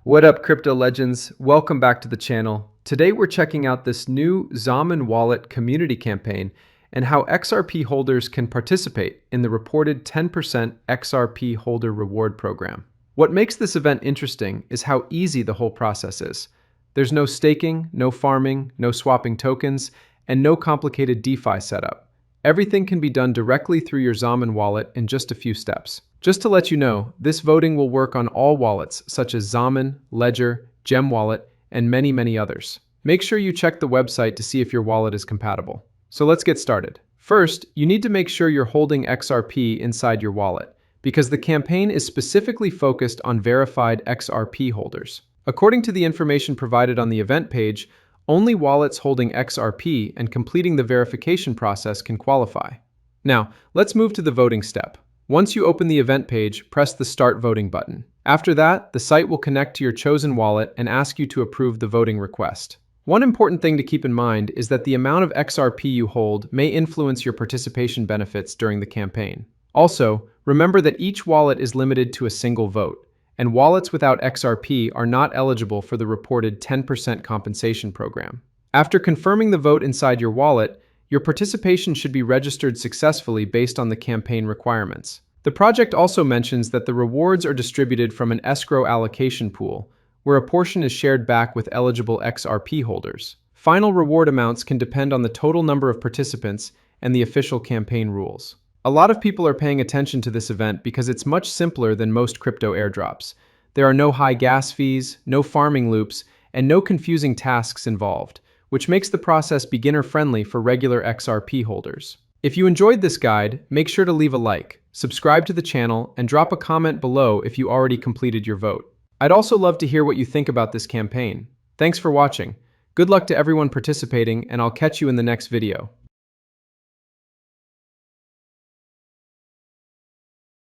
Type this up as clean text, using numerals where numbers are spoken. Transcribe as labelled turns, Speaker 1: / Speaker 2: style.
Speaker 1: What up, crypto legends? Welcome back to the channel. Today we're checking out this new Xaman Wallet community campaign and how XRP holders can participate in the reported 10% XRP holder reward program. What makes this event interesting is how easy the whole process is. There's no staking, no farming, no swapping tokens, and no complicated DeFi setup. Everything can be done directly through your Xaman wallet in just a few steps. Just to let you know, this voting will work on all wallets such as Xaman, Ledger, Gem Wallet, and many others. Make sure you check the website to see if your wallet is compatible. So let's get started. First, you need to make sure you're holding XRP inside your wallet, because the campaign is specifically focused on verified XRP holders. According to the information provided on the event page, only wallets holding XRP and completing the verification process can qualify. Now, let's move to the voting step. Once you open the event page, press the Start Voting button. After that, the site will connect to your chosen wallet and ask you to approve the voting request. One important thing to keep in mind is that the amount of XRP you hold may influence your participation benefits during the campaign. Also, remember that each wallet is limited to a single vote, and wallets without XRP are not eligible for the reported 10% compensation program. After confirming the vote inside your wallet, your participation should be registered successfully based on the campaign requirements. The project also mentions that the rewards are distributed from an escrow allocation pool, where a portion is shared back with eligible XRP holders. Final reward amounts can depend on the total number of participants and the official campaign rules. A lot of people are paying attention to this event because it's much simpler than most crypto airdrops. There are no high gas fees, no farming loops, and no confusing tasks involved, which makes the process beginner-friendly for regular XRP holders. If you enjoyed this guide, make sure to leave a like, subscribe to the channel, and drop a comment below if you already completed your vote. I'd also love to hear what you think about this campaign. Thanks for watching. Good luck to everyone participating, and I'll catch you in the next video.